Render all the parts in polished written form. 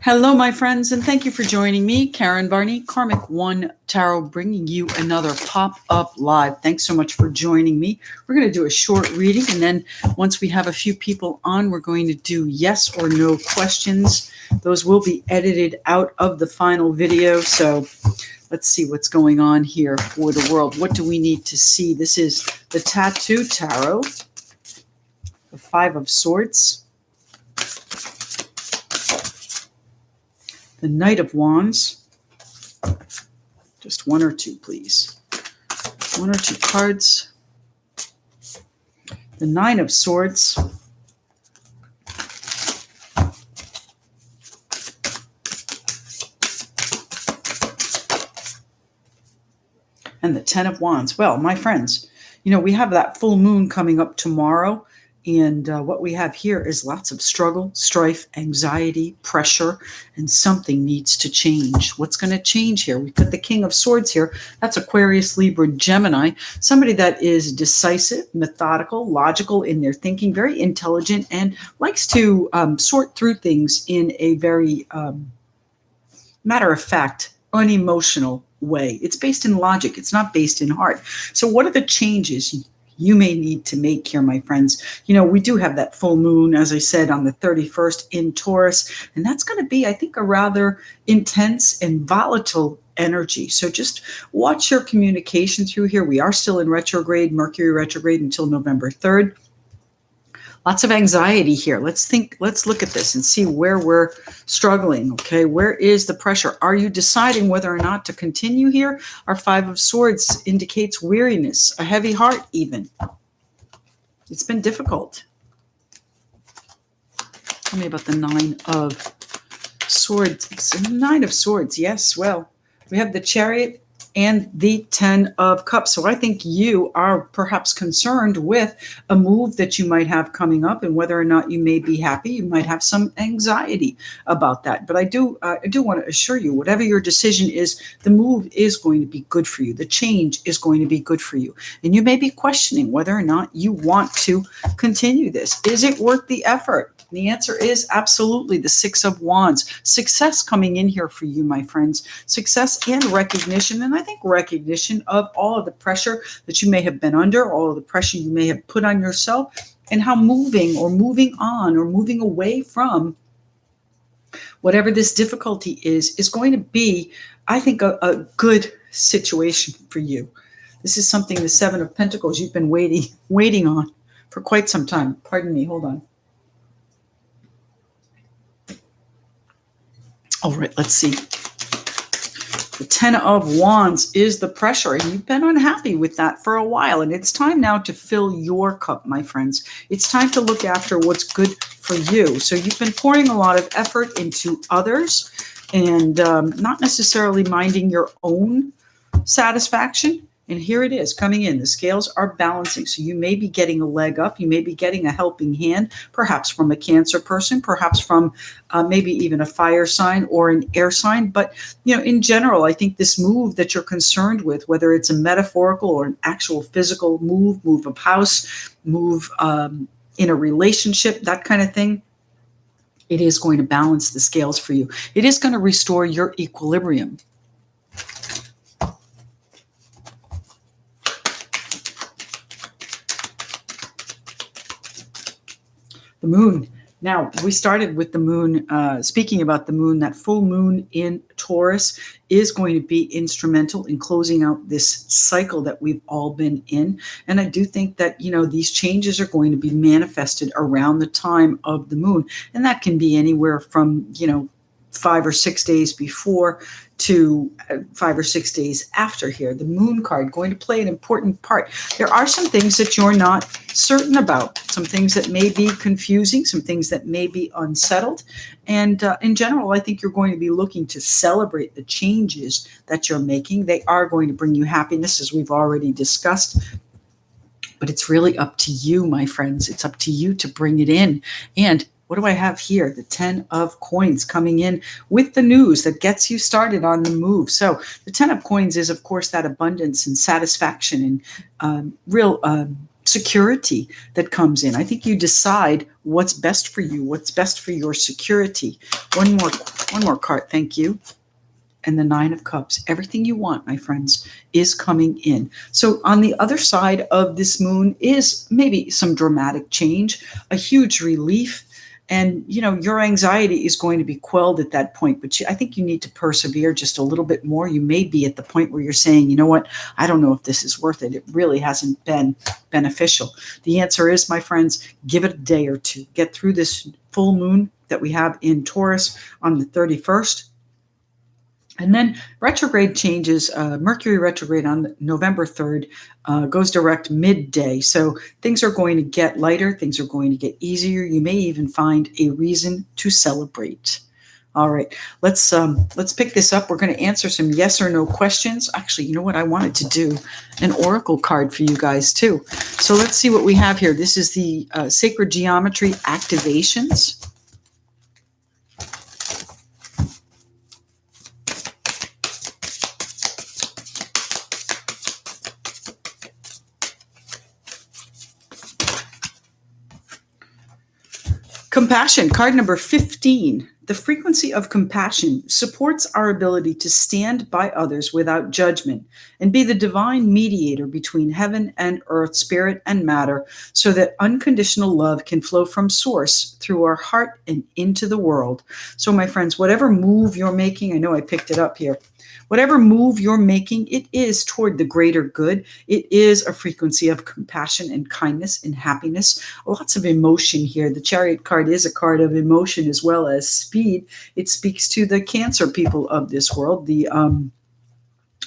Hello, my friends, and thank you for joining me, Karen Barney, Karmic One Tarot, bringing you another pop-up live. Thanks so much for joining me. We're going to do a short reading, and then once we have a few people on, we're going to do yes or no questions. Those will be edited out of the final video, so let's see what's going on here for the world. What do we need to see? This is the Tattoo Tarot, the Five of Swords, the Knight of Wands. Just one or two, please. One or two cards. The Nine of Swords. And the Ten of Wands. Well, my friends, we have that full moon coming up tomorrow. And what we have here is lots of struggle, strife, anxiety, pressure, and something needs to change. What's going to change here? We've got the King of Swords here. That's Aquarius, Libra, Gemini. Somebody that is decisive, methodical, logical in their thinking, very intelligent, and likes to sort through things in a very matter-of-fact, unemotional way. It's based in logic. It's not based in heart. So what are the changes you may need to make here, my friends? We do have that full moon, as I said, on the 31st in Taurus, and that's going to be, I think, a rather intense and volatile energy. So just watch your communication through here. We are still in retrograde, Mercury retrograde until November 3rd. Lots of anxiety here. Let's look at this and see where we're struggling. Okay, where is the pressure? Are you deciding whether or not to continue here? Our Five of Swords indicates weariness, a heavy heart even. It's been difficult. Tell me about the Nine of Swords. Nine of Swords, yes. Well, we have the Chariot and the Ten of Cups. So I think you are perhaps concerned with a move that you might have coming up and whether or not you may be happy. You might have some anxiety about that. But I do want to assure you, whatever your decision is, the move is going to be good for you. The change is going to be good for you. And you may be questioning whether or not you want to continue this. Is it worth the effort? The answer is absolutely. The Six of Wands. Success coming in here for you, my friends. Success and recognition. And I think recognition of all of the pressure that you may have been under, all of the pressure you may have put on yourself, and how moving on or moving away from whatever this difficulty is going to be, I think, a good situation for you. This is something, the Seven of Pentacles, you've been waiting on for quite some time. Pardon me, hold on. All right, let's see. The Ten of Wands is the pressure, and you've been unhappy with that for a while, and it's time now to fill your cup, my friends. It's time to look after what's good for you. So you've been pouring a lot of effort into others and not necessarily minding your own satisfaction. And here it is coming in. The scales are balancing. So you may be getting a leg up. You may be getting a helping hand, perhaps from a Cancer person, perhaps from maybe even a fire sign or an air sign. But, in general, I think this move that you're concerned with, whether it's a metaphorical or an actual physical move of house, move in a relationship, that kind of thing, it is going to balance the scales for you. It is going to restore your equilibrium. The moon. Now, we started with the moon, speaking about the moon. That full moon in Taurus is going to be instrumental in closing out this cycle that we've all been in. And I do think that, these changes are going to be manifested around the time of the moon. And that can be anywhere from, 5 or 6 days before to 5 or 6 days after here. The moon card going to play an important part. There are some things that you're not certain about, some things that may be confusing, some things that may be unsettled. And in general, I think you're going to be looking to celebrate the changes that you're making. They are going to bring you happiness, as we've already discussed. But it's really up to you, my friends. It's up to you to bring it in. And what do I have here? The 10 of Coins coming in with the news that gets you started on the move. So the 10 of Coins is, of course, that abundance and satisfaction and real security that comes in. I think you decide what's best for you, what's best for your security. One more card. Thank you. And the Nine of Cups. Everything you want, my friends, is coming in. So on the other side of this moon is maybe some dramatic change, a huge relief. And, your anxiety is going to be quelled at that point. But I think you need to persevere just a little bit more. You may be at the point where you're saying, you know what, I don't know if this is worth it. It really hasn't been beneficial. The answer is, my friends, give it a day or two. Get through this full moon that we have in Taurus on the 31st. And then retrograde changes. Mercury retrograde on November 3rd goes direct midday. So things are going to get lighter. Things are going to get easier. You may even find a reason to celebrate. All right, let's pick this up. We're going to answer some yes or no questions. Actually, you know what? I wanted to do an oracle card for you guys too. So let's see what we have here. This is the Sacred Geometry Activations. Compassion, card number 15. The frequency of compassion supports our ability to stand by others without judgment and be the divine mediator between heaven and earth, spirit and matter, so that unconditional love can flow from source through our heart and into the world. So, my friends, whatever move you're making, I know I picked it up here. Whatever move you're making, it is toward the greater good. It is a frequency of compassion and kindness and happiness. Lots of emotion here. The Chariot card is a card of emotion as well as speed. It speaks to the Cancer people of this world, the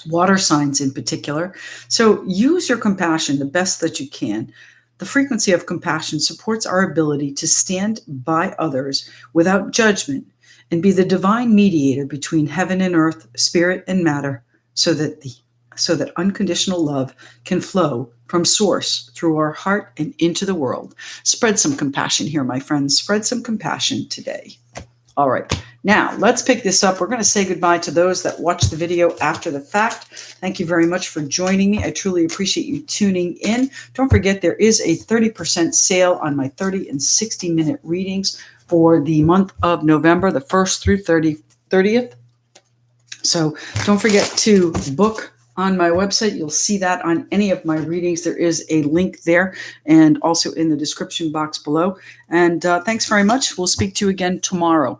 water signs in particular. So use your compassion the best that you can. The frequency of compassion supports our ability to stand by others without judgment and be the divine mediator between heaven and earth, spirit and matter, so that unconditional love can flow from source through our heart and into the world. Spread some compassion here, my friends. Spread some compassion today. All right. Now, let's pick this up. We're going to say goodbye to those that watch the video after the fact. Thank you very much for joining me. I truly appreciate you tuning in. Don't forget, there is a 30% sale on my 30 and 60-minute readings for the month of November, the 1st through 30th. So don't forget to book on my website. You'll see that on any of my readings. There is a link there and also in the description box below. And thanks very much. We'll speak to you again tomorrow.